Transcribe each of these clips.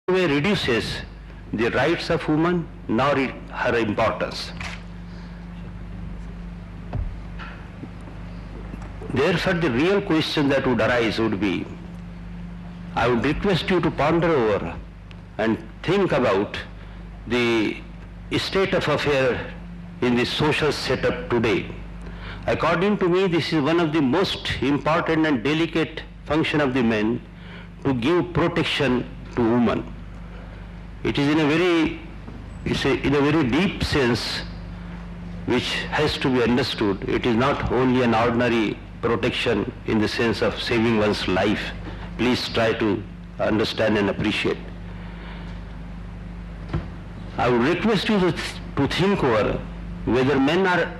way reduces the rights of women nor her importance. Therefore, the real question that would arise would be, I would request you to ponder over and think about the state of affairs in the social setup today. According to me, this is one of the most important and delicate function of the men, to give protection to women. It is in a very deep sense which has to be understood. It is not only an ordinary protection in the sense of saving one's life. Please try to understand and appreciate. I would request you to think over whether men are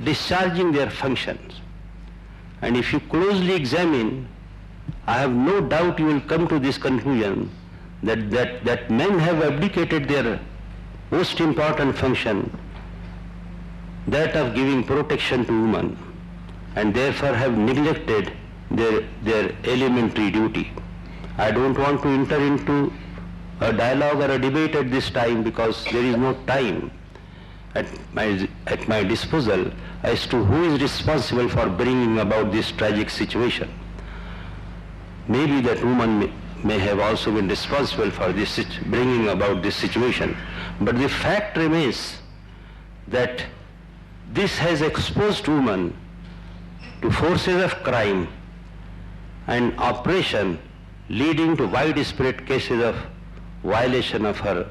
discharging their functions. And if you closely examine, I have no doubt you will come to this conclusion that men have abdicated their most important function, that of giving protection to women, and therefore have neglected their elementary duty. I don't want to enter into a dialogue or a debate at this time, because there is no time at my disposal as to who is responsible for bringing about this tragic situation. Maybe that woman may have also been responsible for this bringing about this situation. But the fact remains that this has exposed women to forces of crime and oppression, leading to widespread cases of violation of her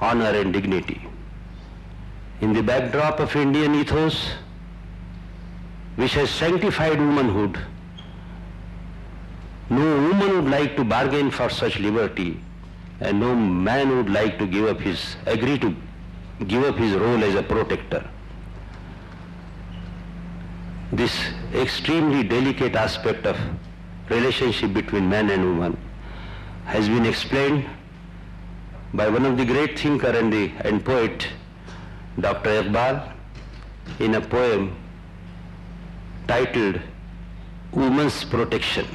honor and dignity. In the backdrop of Indian ethos, which has sanctified womanhood, no woman would like to bargain for such liberty, and no man would like to agree to give up his role as a protector. This extremely delicate aspect of relationship between man and woman has been explained by one of the great thinker and poet, Dr. Iqbal, in a poem titled Women's Protection.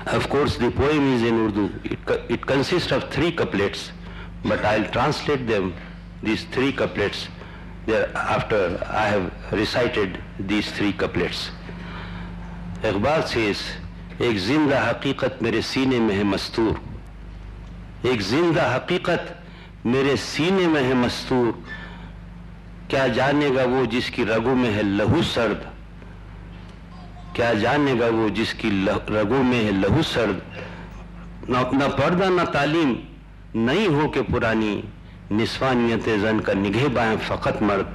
Of course, the poem is in Urdu. It consists of 3 couplets, but I'll translate them, these 3 couplets, after I have recited these 3 couplets. Iqbal says, एक जिंदा हकीकत मेरे सीने में है मस्तूर, एक जिंदा हकीकत मेरे सीने में है मस्तूर, क्या जानेगा वो जिसकी रगों में है लहू सर्द, क्या जानेगा वो जिसकी रगों में है लहू सर्द, न पर्दा न तालीम नई हो के पुरानी, निस्वानियत जन का निगहबान फकत मर्द,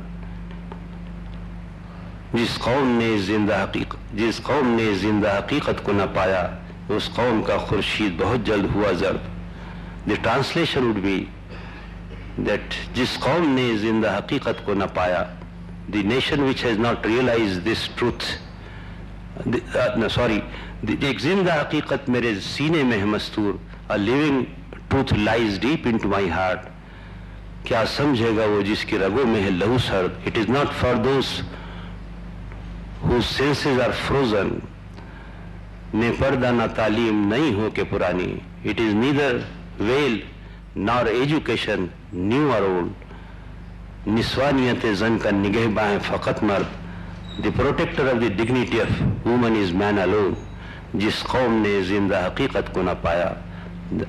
जिस कौम ने जिंदा हकीकत को न पाया, उस कौम का खुर्शीद बहुत जल्द हुआ जर्द. The translation would be that जिस कौम ने जिंदा हकीकत को न पाया, the nation which has not realized this truth, एक जिंदा हकीकत मेरे सीने में है मस्तूर, a living truth lies deep into my heart, क्या समझेगा वो जिसकी रगों में है लहू सर्द. It is not for those whose senses are frozen, ने पर्दा न तालीम नहीं हो के पुरानी. It is neither veil nor education, new or old, निस्वानियत जन का निगहबान फकत मर्द. The protector of the dignity of woman is man alone. जिस कौम ने जिंदा हकीकत को न पाया,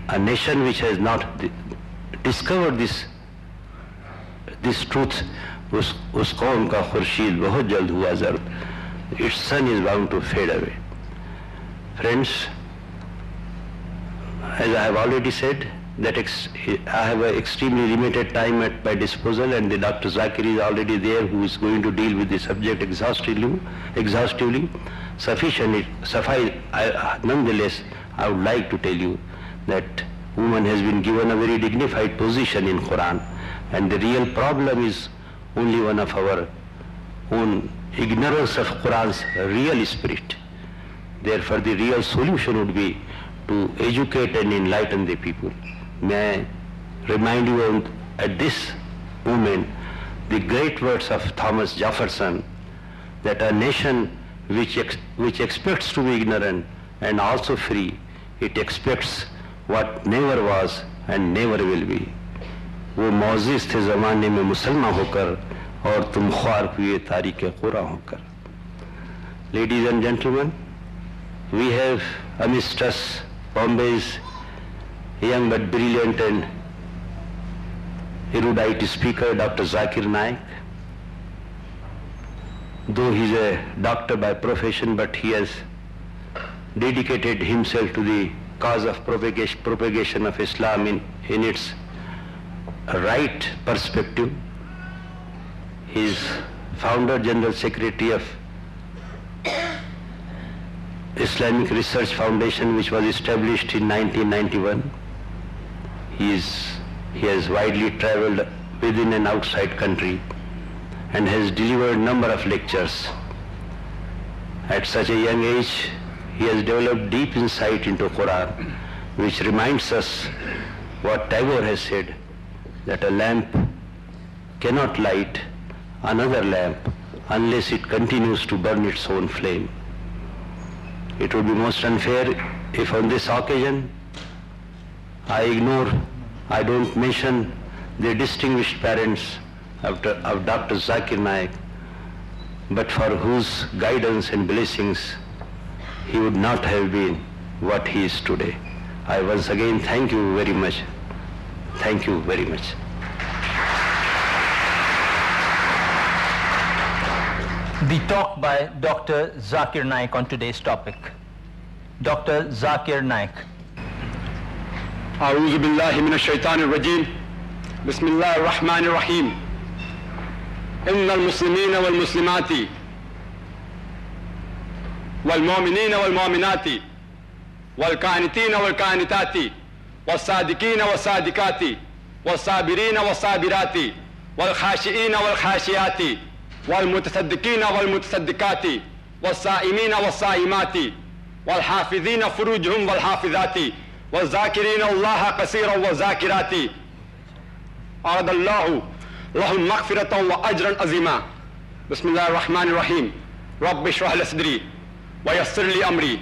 a nation which has not discovered this truth, उस कौम का खुर्शीद बहुत जल्द हुआ जर्द. Its sun is bound to fade away. Friends, as I have already said, that I have an extremely limited time at my disposal, and the Dr. Zakir is already there, who is going to deal with the subject exhaustively. Nonetheless, I would like to tell you that woman has been given a very dignified position in Quran, and the real problem is only one of our own ignorance of Quran's real spirit. Therefore, the real solution would be to educate and enlighten the people. May I remind you at this moment the great words of Thomas Jefferson, that a nation which expects to be ignorant and also free, it expects what never was and never will be. वो मौजिज़ थे ज़माने में मुसलमान होकर और तुम ख्वार हुए तारीक़ क़ुरा होकर. Ladies and gentlemen, we have amidst us Bombay's young but brilliant and erudite speaker, Dr. Zakir Naik. Though he is a doctor by profession, but he has dedicated himself to the cause of propagation of Islam in its right perspective. He is founder, General Secretary of Islamic Research Foundation, which was established in 1991. He has widely traveled within and outside country and has delivered number of lectures. At such a young age, he has developed deep insight into Quran, which reminds us what Tagore has said, that a lamp cannot light another lamp unless it continues to burn its own flame. It would be most unfair if on this occasion I don't mention the distinguished parents of Dr. Zakir Naik, but for whose guidance and blessings he would not have been what he is today. I once again thank you very much. Thank you very much. The talk by Dr. Zakir Naik on today's topic. Dr. Zakir Naik. أعوذ بالله من الشيطان الرجيم بسم الله الرحمن الرحيم إن المسلمين والمسلمات والمؤمنين والمؤمنات والقانتين والقانتات والصادقين والصادقات والصابرين والصابرات والخاشئين والخاشئات والمتصدقين والمتصدقات والصائمين والصائمات والحافظين فروجهم والحافظات والذاكرين الله كثيرا والذاكرات أعد الله لهم مغفرة وأجرا عظيما. بسم الله الرحمن الرحيم. رب اشرح لي صدري ويسر لي أمري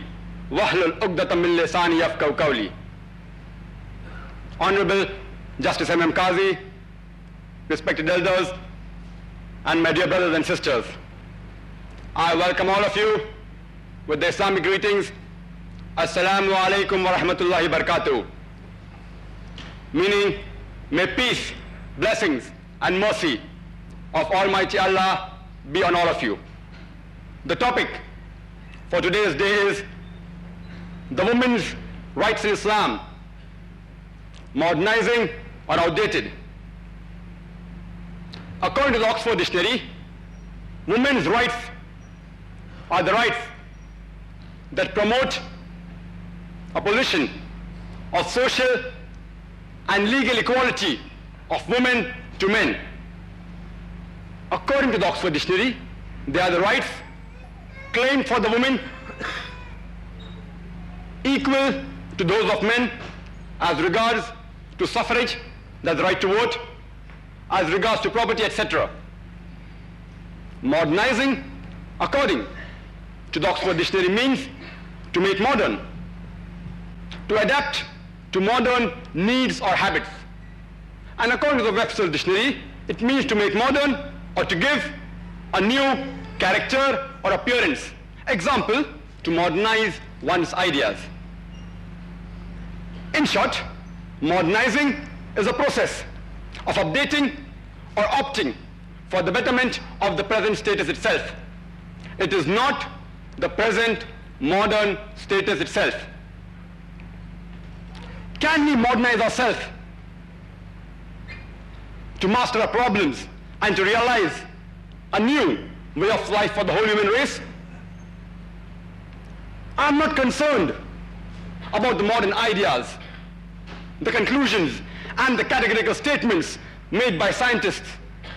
واحلل عقدة من لساني يفقهوا قولي. Honorable Justice M.M. Qazi, respected elders, and my dear brothers and sisters, I welcome all of you with the Islamic greetings. Assalamu alaikum wa rahmatullahi wa barakatuh. Meaning, may peace, blessings, and mercy of Almighty Allah be on all of you. The topic for today's day is the women's rights in Islam, modernizing or outdated. According to the Oxford Dictionary, women's rights are the rights that promote a position of social and legal equality of women to men. According to the Oxford Dictionary, they are the rights claimed for the women equal to those of men as regards to suffrage, that's the right to vote, as regards to property, etc. Modernizing, according to the Oxford Dictionary, means to make modern, to adapt to modern needs or habits. And according to the Webster Dictionary, it means to make modern or to give a new character or appearance. Example, to modernize one's ideas. In short, modernizing is a process of updating or opting for the betterment of the present status itself. It is not the present modern status itself. Can we modernize ourselves to master our problems and to realize a new way of life for the whole human race? I'm not concerned about the modern ideas, the conclusions, and the categorical statements made by scientists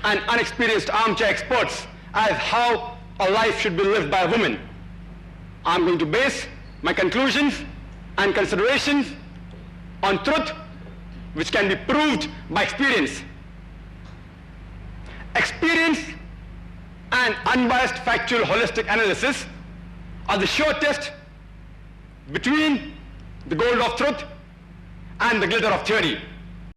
and unexperienced armchair experts as how a life should be lived by a woman. I'm going to base my conclusions and considerations on truth which can be proved by experience. Experience and unbiased factual holistic analysis are the sure test between the goal of truth and the glitter of theory.